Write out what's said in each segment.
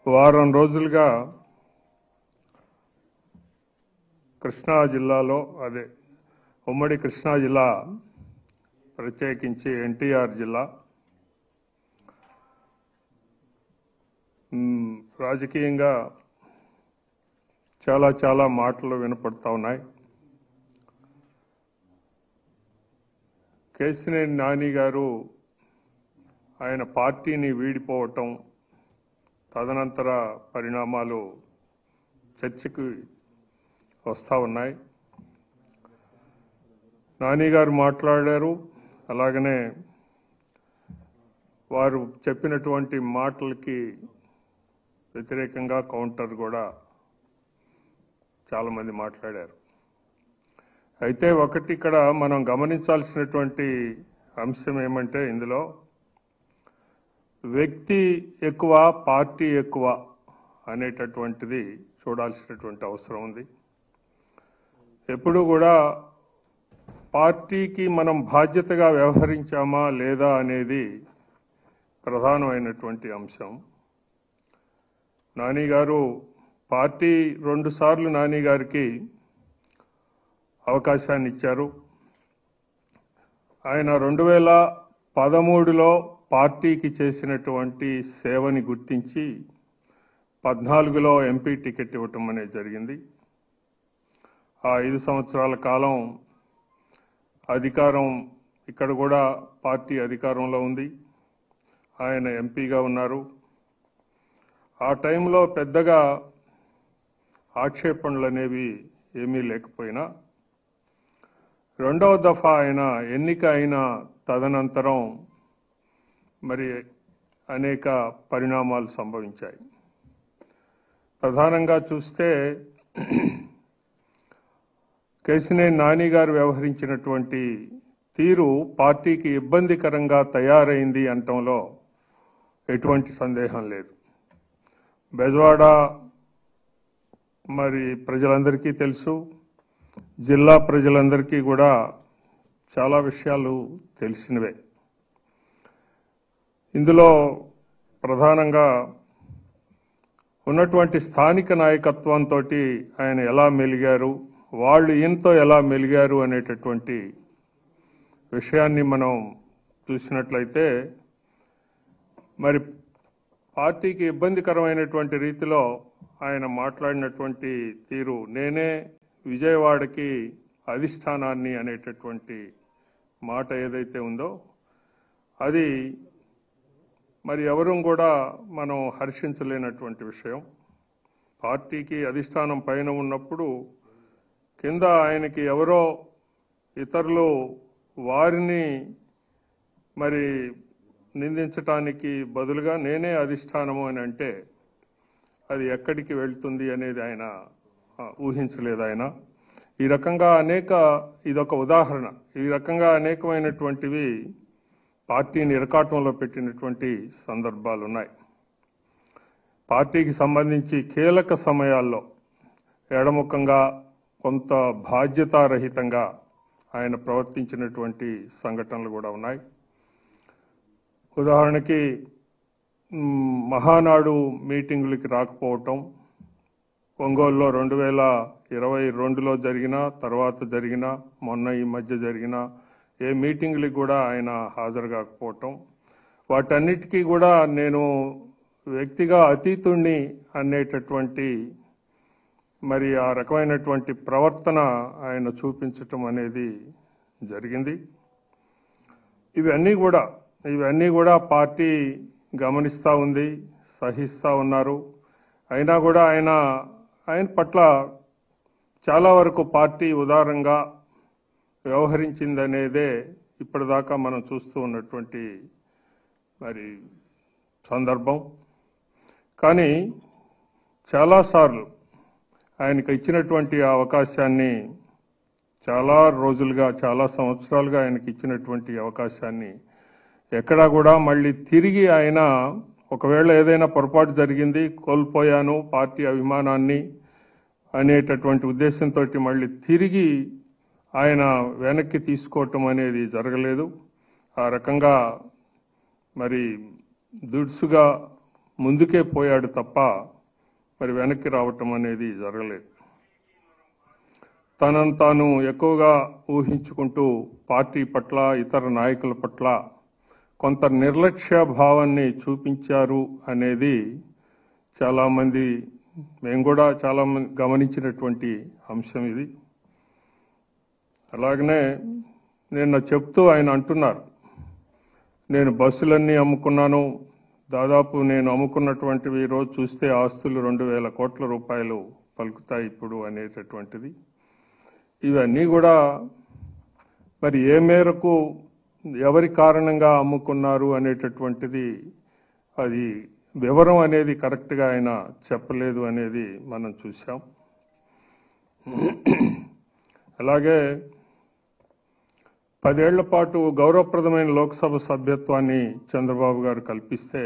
వారం రోజులుగా కృష్ణా జిల్లాలో ఉమ్మడి కృష్ణా జిల్లా ప్రత్యేకించి ఎన్టీఆర్ జిల్లా రాజకీయంగా చాలా మాటలు వినపడతా ఉన్నాయి. కేశినేని నాని గారు ఆయన పార్టీని వీడిపోవటం, తదనంతర పరిణామాలు చర్చకు వస్తూ ఉన్నాయి. నాని గారు మాట్లాడారు, అలాగనే వారు చెప్పినటువంటి మాటలకి వ్యతిరేకంగా కౌంటర్ కూడా చాలామంది మాట్లాడారు. అయితే ఒకటి ఇక్కడ మనం గమనించాల్సినటువంటి అంశం ఏమంటే, ఇందులో వ్యక్తి ఎక్కువ పార్టీ ఎక్కువ అనేటటువంటిది చూడాల్సినటువంటి అవసరం ఉంది. ఎప్పుడు కూడా పార్టీకి మనం బాధ్యతగా వ్యవహరించామా లేదా అనేది ప్రధానమైనటువంటి అంశం. నాని గారు పార్టీ 2 సార్లు నాని గారికి అవకాశాన్ని ఇచ్చారు. ఆయన 2013లో పార్టీకి చేసినటువంటి సేవని గుర్తించి 14లో ఎంపీ టికెట్ ఇవ్వటం అనేది జరిగింది. ఆ 5 సంవత్సరాల కాలం అధికారం ఇక్కడ కూడా పార్టీ అధికారంలో ఉంది. ఆయన ఎంపీగా ఉన్నారు. ఆ టైంలో పెద్దగా ఆక్షేపణలు అనేవి ఏమీ లేకపోయినా, 2వ దఫా ఆయన ఎన్నిక అయిన తదనంతరం మరి అనేక పరిణామాలు సంభవించాయి. ప్రధానంగా చూస్తే కేశినేని నాని గారు వ్యవహరించినటువంటి తీరు పార్టీకి ఇబ్బందికరంగా తయారైంది అనటంలో ఎటువంటి సందేహం లేదు. బెజవాడ మరి ప్రజలందరికీ తెలుసు, జిల్లా ప్రజలందరికీ కూడా చాలా విషయాలు తెలిసినవే. ఇందులో ప్రధానంగా ఉన్నటువంటి స్థానిక నాయకత్వంతో ఆయన ఎలా మెలిగారు, వాళ్ళు ఈయనతో ఎలా మెలిగారు అనేటటువంటి విషయాన్ని మనం చూసినట్లయితే, మరి పార్టీకి ఇబ్బందికరమైనటువంటి రీతిలో ఆయన మాట్లాడినటువంటి తీరు, నేనే విజయవాడకి అధిష్టానాన్ని అనేటటువంటి మాట ఏదైతే ఉందో అది మరి ఎవరూ కూడా మనం హర్షించలేనటువంటి విషయం. పార్టీకి అధిష్టానం పైన ఉన్నప్పుడు కింద ఆయనకి ఎవరో ఇతరులు వారిని మరి నిందించటానికి బదులుగా నేనే అధిష్టానము అని అంటే అది ఎక్కడికి వెళ్తుంది అనేది ఆయన ఊహించలేదు. ఆయన ఈ రకంగా ఇదొక ఉదాహరణ. ఈ రకంగా అనేకమైనటువంటివి పార్టీని ఇరకాటంలో పెట్టినటువంటి సందర్భాలు ఉన్నాయి. పార్టీకి సంబంధించి కీలక సమయాల్లో ఎడముఖంగా కొంత బాధ్యతారహితంగా ఆయన ప్రవర్తించినటువంటి సంఘటనలు కూడా ఉన్నాయి. ఉదాహరణకి మహానాడు మీటింగులకి రాకపోవటం, ఒంగోలులో 2022లో జరిగిన తర్వాత జరిగిన మొన్న ఈ మధ్య జరిగిన ఏ మీటింగులకి కూడా ఆయన హాజరు కాకపోవటం, వాటన్నిటికీ కూడా నేను వ్యక్తిగా అతీతుణ్ణి అనేటటువంటి మరి ఆ రకమైనటువంటి ప్రవర్తన ఆయన చూపించటం అనేది జరిగింది. ఇవన్నీ కూడా పార్టీ గమనిస్తూ ఉంది, సహిస్తూ ఉన్నారు. అయినా కూడా ఆయన పట్ల చాలా వరకు పార్టీ ఉదారంగా వ్యవహరించిందనేదే ఇప్పటిదాకా మనం చూస్తూ ఉన్నటువంటి మరి సందర్భం. కానీ చాలాసార్లు ఆయనకు ఇచ్చినటువంటి అవకాశాన్ని చాలా రోజులుగా చాలా సంవత్సరాలుగా ఆయనకి ఇచ్చినటువంటి అవకాశాన్ని ఎక్కడా కూడా మళ్ళీ తిరిగి ఆయన ఒకవేళ ఏదైనా పొరపాటు జరిగింది, కోల్పోయాను పార్టీ అభిమానాన్ని అనేటటువంటి ఉద్దేశంతో మళ్ళీ తిరిగి ఆయన వెనక్కి తీసుకోవటం అనేది జరగలేదు. ఆ రకంగా మరి దుడుసుగా ముందుకే పోయాడు తప్ప మరి వెనక్కి రావటం అనేది జరగలేదు. తనను తాను ఎక్కువగా ఊహించుకుంటూ పార్టీ పట్ల ఇతర నాయకుల పట్ల కొంత నిర్లక్ష్య భావాన్ని చూపించారు అనేది చాలామంది, మేము కూడా చాలామంది గమనించినటువంటి అంశం ఇది. అలాగనే నిన్న చెప్తూ ఆయన అంటున్నారు, నేను బస్సులన్నీ అమ్ముకున్నాను, దాదాపు నేను అమ్ముకున్నటువంటివి ఈరోజు చూస్తే ఆస్తులు 2,000 కోట్ల రూపాయలు పలుకుతాయి ఇప్పుడు అనేటటువంటిది. ఇవన్నీ కూడా మరి ఏ మేరకు ఎవరి కారణంగా అమ్ముకున్నారు అనేటటువంటిది అది వివరం అనేది కరెక్ట్గా ఆయన చెప్పలేదు అనేది మనం చూసాం. అలాగే 10 ఏళ్ల పాటు గౌరవప్రదమైన లోక్సభ సభ్యత్వాన్ని చంద్రబాబు గారు కల్పిస్తే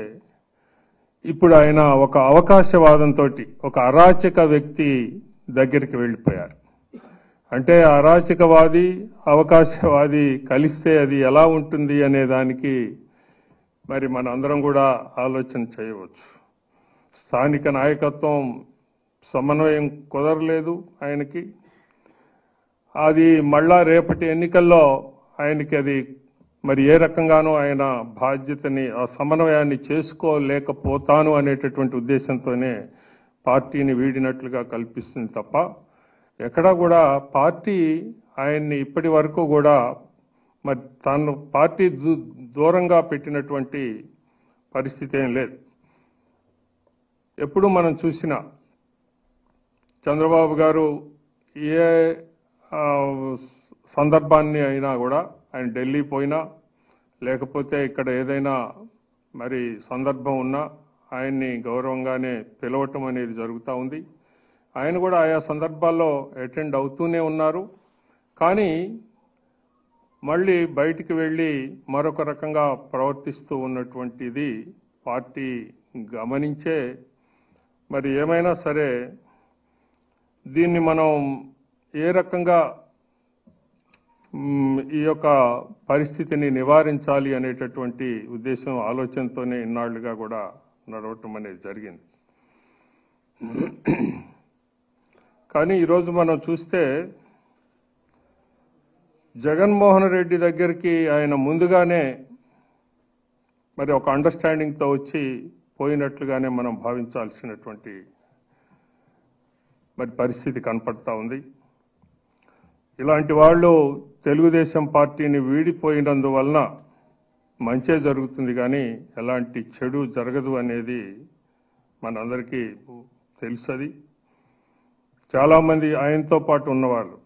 ఇప్పుడు ఆయన ఒక అవకాశవాదంతో ఒక అరాచక వ్యక్తి దగ్గరికి వెళ్ళిపోయారు. అంటే అరాచకవాది అవకాశవాది కలిస్తే అది ఎలా ఉంటుంది అనే దానికి మరి మన అందరం కూడా ఆలోచన చేయవచ్చు. స్థానిక నాయకత్వం సమన్వయం కుదరలేదు ఆయనకి. అది మళ్ళా రేపటి ఎన్నికల్లో ఆయనకి అది మరి ఏ రకంగానూ ఆయన బాధ్యతని ఆ సమన్వయాన్ని చేసుకోలేకపోతాను అనేటటువంటి ఉద్దేశంతోనే పార్టీని వీడినట్లుగా కల్పిస్తుంది తప్ప ఎక్కడా కూడా పార్టీ ఆయన్ని ఇప్పటి వరకు కూడా మరి తను పార్టీ దూరంగా పెట్టినటువంటి పరిస్థితి ఏం లేదు. ఎప్పుడు మనం చూసినా చంద్రబాబు గారు ఏ సందర్భాన్ని అయినా కూడా ఆయన ఢిల్లీ పోయినా లేకపోతే ఇక్కడ ఏదైనా మరి సందర్భం ఉన్నా ఆయన్ని గౌరవంగానే పిలవటం అనేది జరుగుతూ ఉంది. ఆయన కూడా ఆయా సందర్భాల్లో అటెండ్ అవుతూనే ఉన్నారు. కానీ మళ్ళీ బయటికి వెళ్ళి మరొక రకంగా ప్రవర్తిస్తూ ఉన్నటువంటిది పార్టీ గమనించే మరి ఏమైనా సరే దీన్ని మనం ఏ రకంగా ఈ యొక్క పరిస్థితిని నివారించాలి అనేటటువంటి ఉద్దేశం ఆలోచనతోనే ఇన్నాళ్లుగా కూడా నడవటం అనేది జరిగింది. కానీ ఈరోజు మనం చూస్తే జగన్మోహన్ రెడ్డి దగ్గరికి ఆయన ముందుగానే మరి ఒక అండర్స్టాండింగ్తో వచ్చి పోయినట్లుగానే మనం భావించాల్సినటువంటి మరి పరిస్థితి కనపడతా ఉంది. ఇలాంటి వాళ్ళు తెలుగుదేశం పార్టీని వీడిపోయినందువలన మంచే జరుగుతుంది కానీ ఎలాంటి చెడు జరగదు అనేది మనందరికీ తెలుసది. చాలామంది ఆయనతో పాటు ఉన్నవాళ్ళు,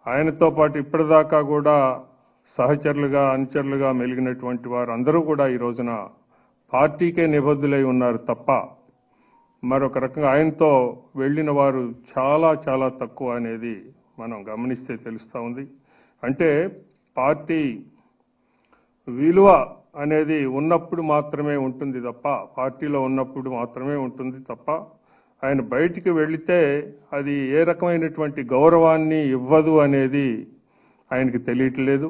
ఆయనతో పాటు ఇప్పటిదాకా కూడా సహచరులుగా అనుచరులుగా మెలిగినటువంటి వారు అందరూ కూడా ఈ రోజున పార్టీకే నిబద్ధులై ఉన్నారు తప్ప మరొక రకంగా ఆయనతో వెళ్ళిన వారు చాలా చాలా తక్కువ అనేది మనం గమనిస్తే తెలుస్తూ ఉంది. అంటే పార్టీ విలువ అనేది ఉన్నప్పుడు మాత్రమే ఉంటుంది తప్ప, పార్టీలో ఉన్నప్పుడు మాత్రమే ఉంటుంది తప్ప ఆయన బయటికి వెళితే అది ఏ రకమైనటువంటి గౌరవాన్ని ఇవ్వదు అనేది ఆయనకి తెలియట్లేదు.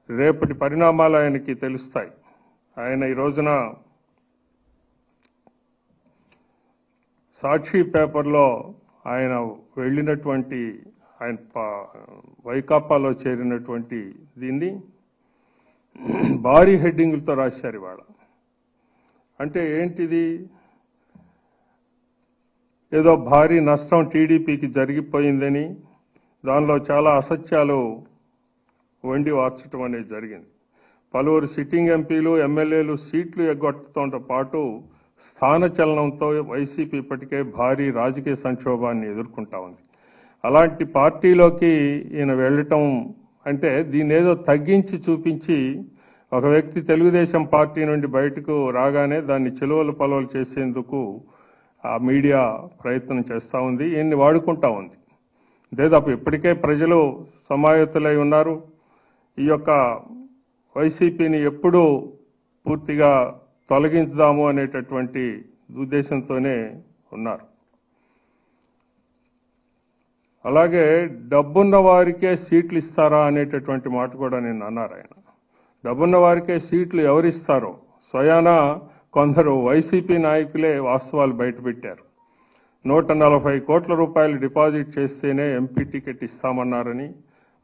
రేపటి పరిణామాలు ఆయనకి తెలుస్తాయి. ఆయన ఈ రోజున సాక్షి పేపర్లో ఆయన వెళ్ళినటువంటి ఆయన వైకాపాలో చేరినటువంటి దీన్ని భారీ హెడ్డింగులతో రాశారు ఇవాళ. అంటే ఏంటిది? ఏదో భారీ నష్టం టీడీపీకి జరిగిపోయిందని దానిలో చాలా అసత్యాలు వండి వార్చడం అనేది జరిగింది. పలువురు సిట్టింగ్ ఎంపీలు ఎమ్మెల్యేలు సీట్లు ఎగ్గొట్టడంతో పాటు స్థానచలనంతో వైసీపీ ఇప్పటికే భారీ రాజకీయ సంక్షోభాన్ని ఎదుర్కొంటా ఉంది. అలాంటి పార్టీలోకి ఈయన వెళ్ళటం అంటే దీన్ని ఏదో తగ్గించి చూపించి ఒక వ్యక్తి తెలుగుదేశం పార్టీ నుండి బయటకు రాగానే దాన్ని చెలువలు పలువలు చేసేందుకు ఆ మీడియా ప్రయత్నం చేస్తూ ఉంది, ఈయన్ని వాడుకుంటా ఉంది. అంతేతప్ప ఇప్పటికే ప్రజలు సమాయత్తులై ఉన్నారు. ఈ యొక్క వైసీపీని ఎప్పుడు పూర్తిగా తొలగించుదాము అనేటటువంటి ఉద్దేశంతోనే ఉన్నారు. అలాగే డబ్బున్న వారికే సీట్లు ఇస్తారా అనేటటువంటి మాట కూడా నేను అన్నారు ఆయన. డబ్బున్న వారికే సీట్లు ఎవరిస్తారో స్వయానా కొందరు వైసీపీ నాయకులే వాస్తవాలు బయటపెట్టారు. 140 కోట్ల రూపాయలు డిపాజిట్ చేస్తేనే ఎంపీ టికెట్ ఇస్తామన్నారని,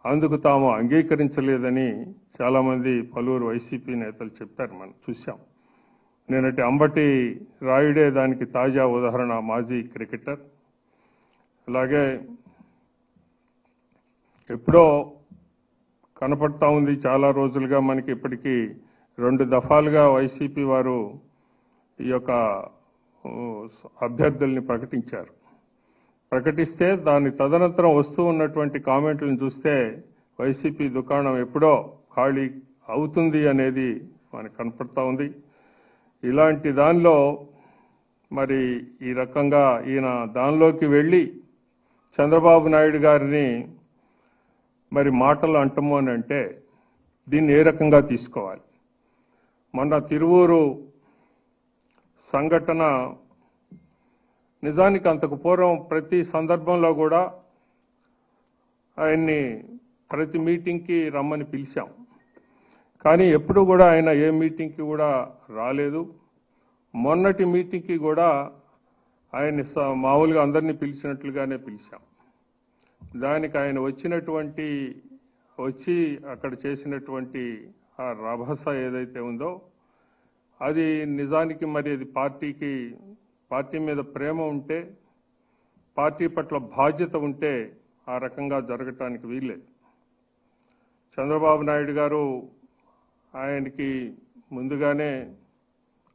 అందుకు తాము అంగీకరించలేదని చాలామంది పలువురు వైసీపీ నేతలు చెప్పారు. మనం చూశాం. నేనటి అంబటి రాయుడే దానికి తాజా ఉదాహరణ. మాజీ క్రికెటర్. అలాగే ఎప్పుడో కనపడతా ఉంది, చాలా రోజులుగా మనకి ఇప్పటికీ 2 దఫాలుగా వైసీపీ వారు ఈ యొక్క అభ్యర్థుల్ని ప్రకటించారు. ప్రకటిస్తే దాని తదనంతరం వస్తూ ఉన్నటువంటి కామెంట్లను చూస్తే వైసీపీ దుకాణం ఎప్పుడో ఖాళీ అవుతుంది అనేది మనకు కనపడతా ఉంది. ఇలాంటి దానిలో మరి ఈ రకంగా ఈయన దానిలోకి వెళ్ళి చంద్రబాబు నాయుడు గారిని మరి మాటలు అంటము అని అంటే దీన్ని ఏ రకంగా తీసుకోవాలి? మొన్న తిరువూరు సంఘటన నిజానికి అంతకు పూర్వం ప్రతి సందర్భంలో కూడా ఆయన్ని ప్రతి మీటింగ్కి రమ్మని పిలిచాం. కానీ ఎప్పుడు కూడా ఆయన ఏ మీటింగ్కి కూడా రాలేదు. మొన్నటి మీటింగ్కి కూడా ఆయన్ని మామూలుగా అందరినీ పిలిచినట్లుగానే పిలిచాం. దానికి ఆయన వచ్చి అక్కడ చేసినటువంటి ఆ రభస ఏదైతే ఉందో అది నిజానికి మరి అది పార్టీ మీద ప్రేమ ఉంటే, పార్టీ పట్ల బాధ్యత ఉంటే ఆ రకంగా జరగటానికి వీల్లేదు. చంద్రబాబు నాయుడు గారు ఆయనకి ముందుగానే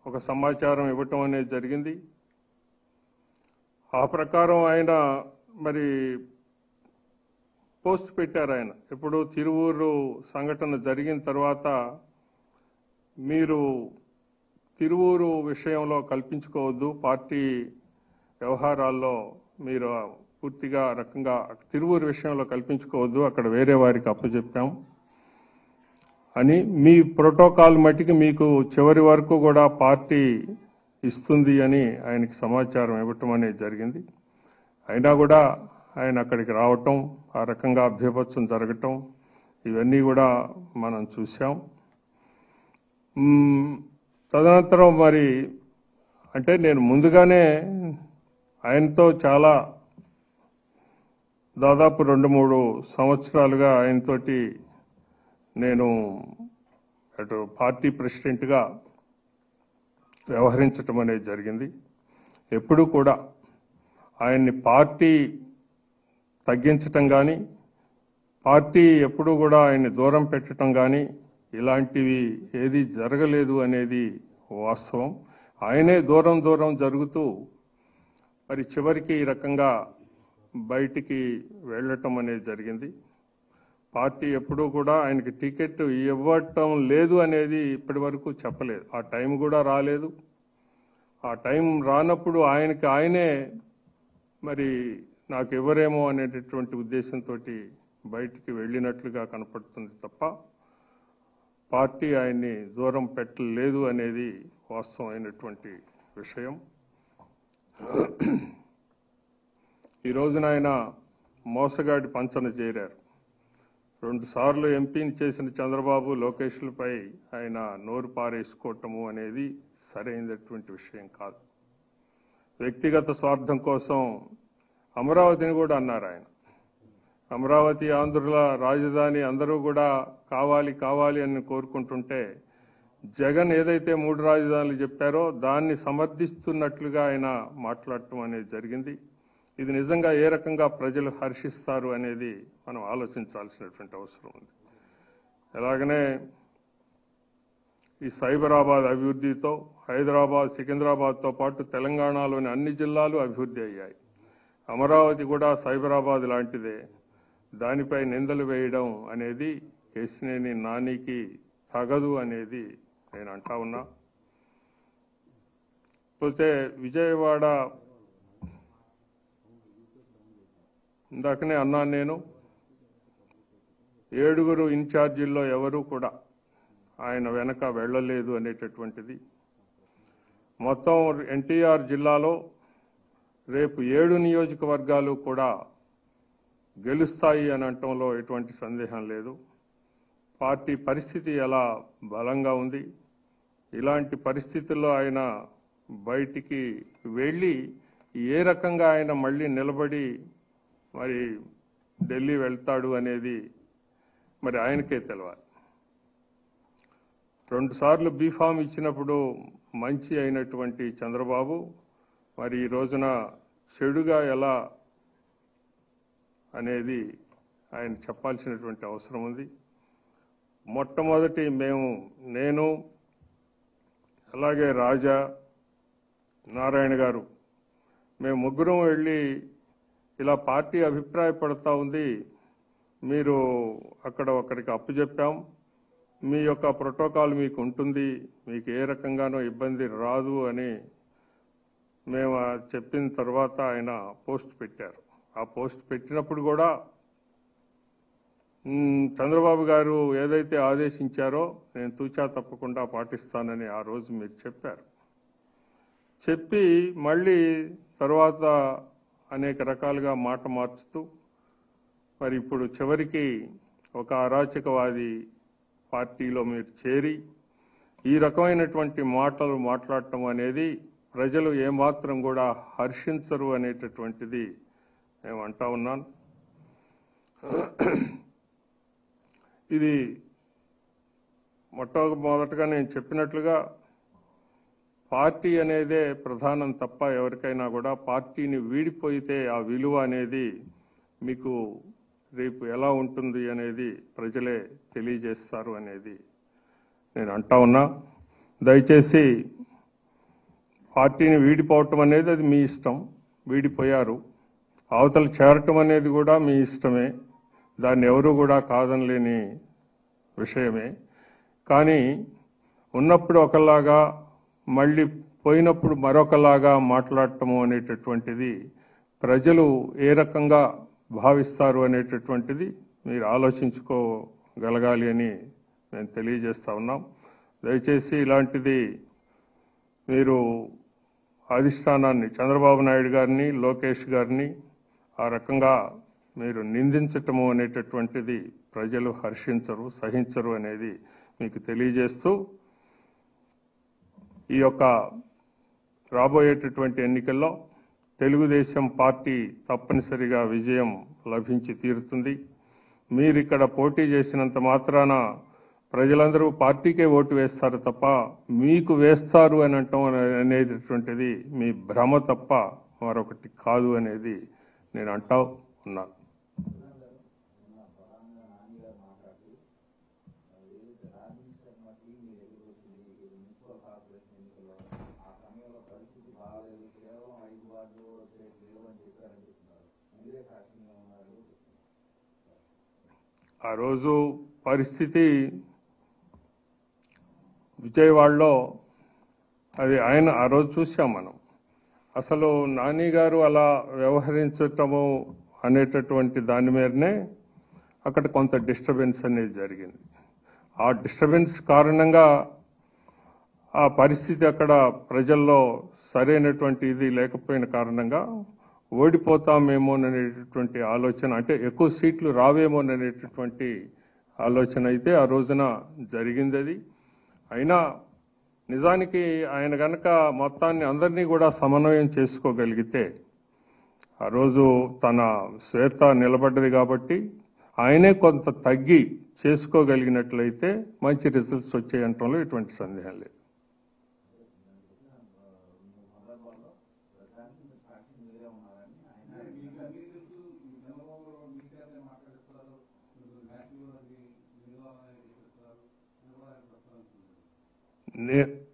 ఒక సమాచారం ఇవ్వటం అనేది జరిగింది. ఆ ప్రకారం ఆయన మరి పోస్ట్ పెట్టారు. ఆయన ఇప్పుడు తిరువూరు సంఘటన జరిగిన తర్వాత మీరు తిరువూరు విషయంలో కల్పించుకోవద్దు, పార్టీ వ్యవహారాల్లో మీరు పూర్తిగా రకంగా తిరువూరు విషయంలో కల్పించుకోవద్దు, అక్కడ వేరే వారికి అప్పచెప్పాం అని మీ ప్రోటోకాల్ మట్టికి మీకు చివరి వరకు కూడా పార్టీ ఇస్తుంది అని ఆయనకి సమాచారం ఇవ్వటం అనేది జరిగింది. అయినా కూడా ఆయన అక్కడికి రావటం, ఆ రకంగా అభ్యపత్సం జరగటం ఇవన్నీ కూడా మనం చూసాం. తదనంతరం మరి అంటే నేను ముందుగానే ఆయనతో చాలా దాదాపు 2-3 సంవత్సరాలుగా ఆయనతోటి నేను అటు పార్టీ ప్రెసిడెంట్గా వ్యవహరించటం అనేది జరిగింది. ఎప్పుడూ కూడా ఆయన్ని పార్టీ తగ్గించటం కానీ, పార్టీ ఎప్పుడూ కూడా ఆయన్ని దూరం పెట్టడం కానీ ఇలాంటివి ఏది జరగలేదు అనేది వాస్తవం. ఆయనే దూరం జరుగుతూ మరి చివరికి ఈ రకంగా బయటికి వెళ్ళటం అనేది జరిగింది. పార్టీ ఎప్పుడూ కూడా ఆయనకి టికెట్ ఇవ్వటం లేదు అనేది ఇప్పటి వరకు చెప్పలేదు. ఆ టైం కూడా రాలేదు. ఆ టైం రానప్పుడు ఆయనే మరి నాకు ఎవరేమో అనేటటువంటి ఉద్దేశంతో బయటికి వెళ్ళినట్లుగా కనపడుతుంది తప్ప పార్టీ ఆయన్ని దూరం పెట్టలేదు అనేది వాస్తవమైనటువంటి విషయం. ఈ రోజున ఆయన మోసగాడి పంచన చేరారు. 2 సార్లు ఎంపీని చేసిన చంద్రబాబు, లోకేష్లపై ఆయన నోరు పారేసుకోవటము అనేది సరైనటువంటి విషయం కాదు. వ్యక్తిగత స్వార్థం కోసం అమరావతిని కూడా అన్నారు ఆయన. అమరావతి ఆంధ్రుల రాజధాని అందరూ కూడా కావాలి అని కోరుకుంటుంటే జగన్ ఏదైతే 3 రాజధానులు చెప్పారో దాన్ని సమర్థిస్తున్నట్లుగా ఆయన మాట్లాడటం అనేది జరిగింది. ఇది నిజంగా ఏ రకంగా ప్రజలు హర్షిస్తారు అనేది మనం ఆలోచించాల్సినటువంటి అవసరం ఉంది. అలాగనే ఈ సైబరాబాద్ అభివృద్ధితో హైదరాబాద్, సికింద్రాబాద్తో పాటు తెలంగాణలోని అన్ని జిల్లాలు అభివృద్ధి అయ్యాయి. అమరావతి కూడా సైబరాబాద్ లాంటిదే. దానిపై నిందలు వేయడం అనేది కేశినేని నానికి తగదు అనేది నేను అంటా ఉన్నా. పోతే విజయవాడ ఇందాకనే అన్నాను నేను, 7 ఇన్ఛార్జీల్లో ఎవరూ కూడా ఆయన వెనక వెళ్ళలేదు అనేటటువంటిది. మొత్తం ఎన్టీఆర్ జిల్లాలో రేపు 7 నియోజకవర్గాలు కూడా గెలుస్తాయి అని అనటంలో ఎటువంటి సందేహం లేదు. పార్టీ పరిస్థితి ఎలా బలంగా ఉంది, ఇలాంటి పరిస్థితుల్లో ఆయన బయటికి వెళ్ళి ఏ రకంగా ఆయన మళ్ళీ నిలబడి మరి ఢిల్లీ వెళ్తాడు అనేది మరి ఆయనకే తెలియాలి. 2 సార్లు బీఫామ్ ఇచ్చినప్పుడు మంచి అయినటువంటి చంద్రబాబు మరి ఈ రోజున చెడుగా ఎలా అనేది ఆయన చెప్పాల్సినటువంటి అవసరం ఉంది. మొట్టమొదటి నేను అలాగే రాజా నారాయణ గారు మేము ముగ్గురం వెళ్ళి ఇలా పార్టీ అభిప్రాయపడతా ఉంది, మీరు అక్కడ ఒకరికి అప్పచెప్పాం, మీ యొక్క ప్రోటోకాల్ మీకు ఉంటుంది, మీకు ఏ రకంగానూ ఇబ్బంది రాదు అని మేము చెప్పిన తర్వాత ఆయన పోస్ట్ పెట్టారు. ఆ పోస్ట్ పెట్టినప్పుడు కూడా చంద్రబాబు గారు ఏదైతే ఆదేశించారో నేను తూచా తప్పకుండా పాటిస్తానని ఆ రోజు మీరు చెప్పారు. చెప్పి మళ్ళీ తర్వాత అనేక రకాలుగా మాట మార్చుతూ మరి ఇప్పుడు చివరికి ఒక అరాచకవాది పార్టీలో మీరు చేరి ఈ రకమైనటువంటి మాటలు మాట్లాడటం అనేది ప్రజలు ఏమాత్రం కూడా హర్షించరు అనేటటువంటిది మేము అంటా ఉన్నాను. ఇది మొట్టమొదటగా నేను చెప్పినట్లుగా పార్టీ అనేదే ప్రధానం తప్ప ఎవరికైనా కూడా పార్టీని వీడిపోయితే ఆ విలువ అనేది మీకు రేపు ఎలా ఉంటుంది అనేది ప్రజలే తెలియజేస్తారు అనేది నేను అంటా ఉన్నా. దయచేసి పార్టీని వీడిపోవటం అనేది అది మీ ఇష్టం, వీడిపోయారు. అవతల చేరటం అనేది కూడా మీ ఇష్టమే, దాన్ని ఎవరు కూడా కాదనలేని విషయమే. కానీ ఉన్నప్పుడు ఒకలాగా మళ్ళీ పోయినప్పుడు మరొకలాగా మాట్లాడటము అనేటటువంటిది ప్రజలు ఏ రకంగా భావిస్తారు అనేటటువంటిది మీరు ఆలోచించుకోగలగాలి అని మేము తెలియజేస్తా ఉన్నాం. దయచేసి ఇలాంటిది మీరు అధిష్టానాన్ని చంద్రబాబు నాయుడు గారిని లోకేష్ గారిని ఆ రకంగా మీరు నిందించటము అనేటటువంటిది ప్రజలు హర్షించరు, సహించరు అనేది మీకు తెలియజేస్తూ ఈ యొక్క రాబోయేటటువంటి ఎన్నికల్లో తెలుగుదేశం పార్టీ తప్పనిసరిగా విజయం లభించి తీరుతుంది. మీరు ఇక్కడ పోటీ చేసినంత మాత్రాన ప్రజలందరూ పార్టీకే ఓటు వేస్తారు తప్ప మీకు వేస్తారు అని అంటాం అనేటటువంటిది మీ భ్రమ తప్ప మరొకటి కాదు అనేది నేను అంటా ఉన్నాను. ఆ రోజు పరిస్థితి విజయవాడలో అది ఆయన ఆ రోజు చూసాం మనం. అసలు నాని గారు అలా వ్యవహరించటము అనేటటువంటి దాని మీదనే అక్కడ కొంత డిస్టర్బెన్స్ అనేది జరిగింది. ఆ డిస్టర్బెన్స్ కారణంగా ఆ పరిస్థితి అక్కడ ప్రజల్లో సరైనటువంటి ఇది లేకపోయిన కారణంగా ఓడిపోతామేమోననేటటువంటి ఆలోచన, అంటే ఎక్కువ సీట్లు రావేమోననేటటువంటి ఆలోచన అయితే ఆ రోజున జరిగింది. అది అయినా నిజానికి ఆయన కనుక మొత్తాన్ని అందరినీ కూడా సమన్వయం చేసుకోగలిగితే ఆ రోజు తన శ్వేత నిలబడ్డది కాబట్టి ఆయనే కొంత తగ్గి చేసుకోగలిగినట్లయితే మంచి రిజల్ట్స్ వచ్చాయంటంలో ఎటువంటి సందేహం లేదు.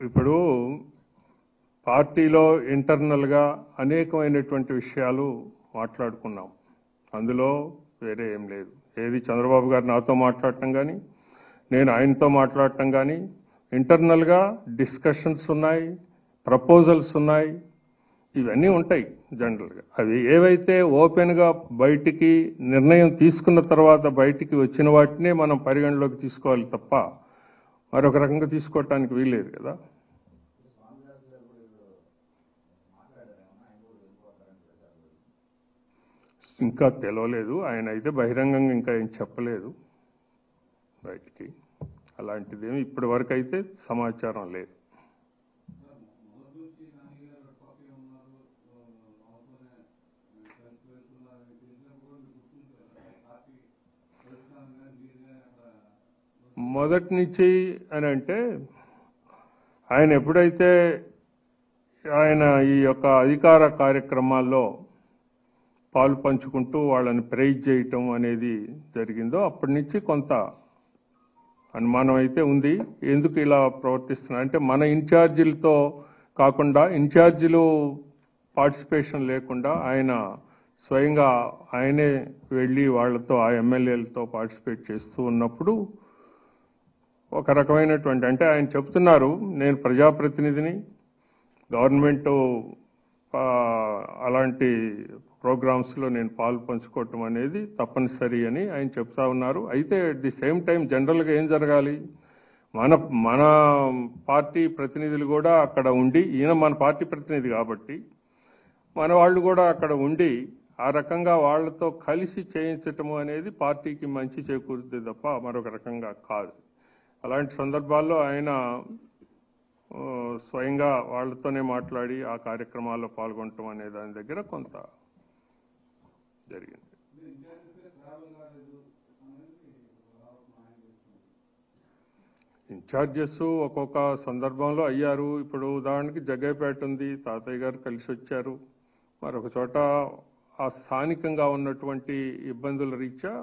ఇప్పుడు పార్టీలో ఇంటర్నల్గా అనేకమైనటువంటి విషయాలు మాట్లాడుకున్నాం, అందులో వేరే ఏం లేదు. ఏది చంద్రబాబు గారు నాతో మాట్లాడటం కానీ నేను ఆయనతో మాట్లాడటం కానీ ఇంటర్నల్గా డిస్కషన్స్ ఉన్నాయి, ప్రపోజల్స్ ఉన్నాయి, ఇవన్నీ ఉంటాయి జనరల్గా. అవి ఏవైతే ఓపెన్గా బయటికి నిర్ణయం తీసుకున్న తర్వాత బయటికి వచ్చిన వాటినే మనం పరిగణలోకి తీసుకోవాలి తప్ప మరొక రకంగా తీసుకోవటానికి వీల్లేదు కదా. ఇంకా తెలియలేదు, ఆయన అయితే బహిరంగంగా ఇంకా ఏం చెప్పలేదు బయటికి. అలాంటిదేమి ఇప్పటి వరకు అయితే సమాచారం లేదు. మొదటి నుంచి అని అంటే ఆయన ఎప్పుడైతే ఆయన ఈ యొక్క అధికార కార్యక్రమాల్లో పాలు పంచుకుంటూ వాళ్ళని ప్రైజ్ చేయటం అనేది జరిగిందో అప్పటి నుంచి కొంత అనుమానం అయితే ఉంది. ఎందుకు ఇలా ప్రవర్తిస్తున్నా అంటే మన ఇన్ఛార్జీలతో కాకుండా ఇన్ఛార్జీలు పార్టిసిపేషన్ లేకుండా ఆయన స్వయంగా ఆయనే వెళ్ళి వాళ్ళతో ఆ ఎమ్మెల్యేలతో పార్టిసిపేట్ చేస్తూ ఉన్నప్పుడు ఒక రకమైనటువంటి అంటే ఆయన చెప్తున్నారు నేను ప్రజాప్రతినిధిని, గవర్నమెంట్ అలాంటి ప్రోగ్రామ్స్లో నేను పాలు పంచుకోవటం అనేది తప్పనిసరి అని ఆయన చెప్తా ఉన్నారు. అయితే అట్ ది సేమ్ టైం జనరల్గా ఏం జరగాలి, మన పార్టీ ప్రతినిధులు కూడా అక్కడ ఉండి, ఈయన మన పార్టీ ప్రతినిధి కాబట్టి మన వాళ్ళు కూడా అక్కడ ఉండి ఆ రకంగా వాళ్ళతో కలిసి చేయించటము అనేది పార్టీకి మంచి చేకూరుతుంది తప్ప మరొక రకంగా కాదు. అలాంటి సందర్భాల్లో ఆయన స్వయంగా వాళ్ళతోనే మాట్లాడి ఆ కార్యక్రమాల్లో పాల్గొనటం అనే దాని దగ్గర కొంత జరిగింది. ఇన్ఛార్జెస్ ఒక్కొక్క సందర్భంలో అయ్యారు. ఇప్పుడు ఉదాహరణకి జగ్గయ్యపేట ఉంది, తాతయ్య గారు కలిసి వచ్చారు. మరొక చోట ఆ స్థానికంగా ఉన్నటువంటి ఇబ్బందుల రీత్యా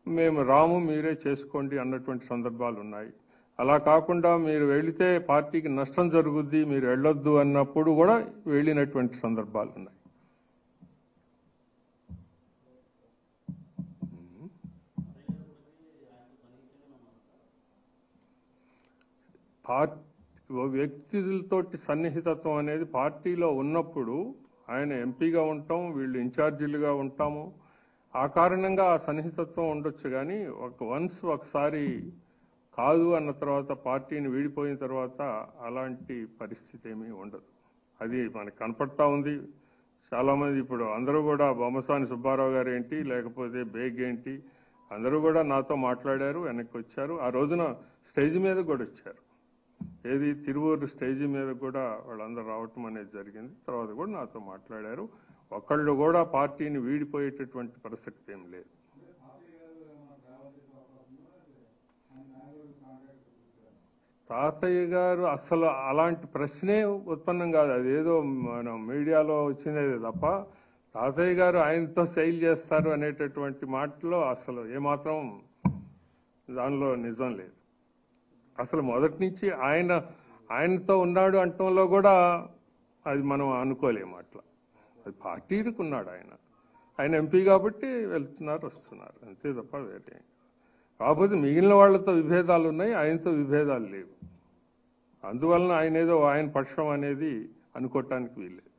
మేము రాము మీరే చేసుకోండి అన్నటువంటి సందర్భాలు ఉన్నాయి. అలా కాకుండా మీరు వెళితే పార్టీకి నష్టం జరుగుద్ది, మీరు వెళ్ళొద్దు అన్నప్పుడు కూడా వెళ్ళినటువంటి సందర్భాలు ఉన్నాయి. వ్యక్తులతోటి సన్నిహితత్వం అనేది పార్టీలో ఉన్నప్పుడు ఆయన ఎంపీగా ఉంటాం, వీళ్ళు ఇన్ఛార్జీలుగా ఉంటాము. ఆ కారణంగా ఆ సన్నిహితత్వం ఉండొచ్చు. కానీ ఒకసారి కాదు అన్న తర్వాత పార్టీని వీడిపోయిన తర్వాత అలాంటి పరిస్థితి ఏమీ ఉండదు. అది మనకు కనపడతా ఉంది. చాలామంది ఇప్పుడు అందరూ కూడా బొమ్మసాని సుబ్బారావు గారు ఏంటి, లేకపోతే బేగ్ ఏంటి, అందరూ కూడా నాతో మాట్లాడారు, వెనక్కి వచ్చారు. ఆ రోజున స్టేజ్ మీద కూడా వచ్చారు. ఏది తిరువూరు స్టేజీ మీద కూడా వాళ్ళందరూ రావటం అనేది జరిగింది. తర్వాత కూడా నాతో మాట్లాడారు. ఒకళ్ళు కూడా పార్టీని వీడిపోయేటటువంటి ప్రసక్తి ఏం లేదు. తాతయ్య గారు అసలు అలాంటి ప్రశ్నే ఉత్పన్నం కాదు. అదేదో మనం మీడియాలో వచ్చినదే తప్ప తాతయ్య గారు ఆయనతో సెయిల్ చేస్తారు అనేటటువంటి మాటలో అసలు ఏమాత్రం దానిలో నిజం లేదు. అసలు మొదటి నుంచి ఆయనతో ఉన్నాడు అంటంలో కూడా అది మనం అనుకోలేము. అట్లా అది పార్టీలకు ఉన్నాడు ఆయన ఎంపీ కాబట్టి వెళ్తున్నారు వస్తున్నారు అంతే తప్ప వేరే. కాకపోతే మిగిలిన వాళ్ళతో విభేదాలు ఉన్నాయి, ఆయనతో విభేదాలు లేవు. అందువలన ఆయన పక్షం అనేది అనుకోవటానికి వీల్లేదు.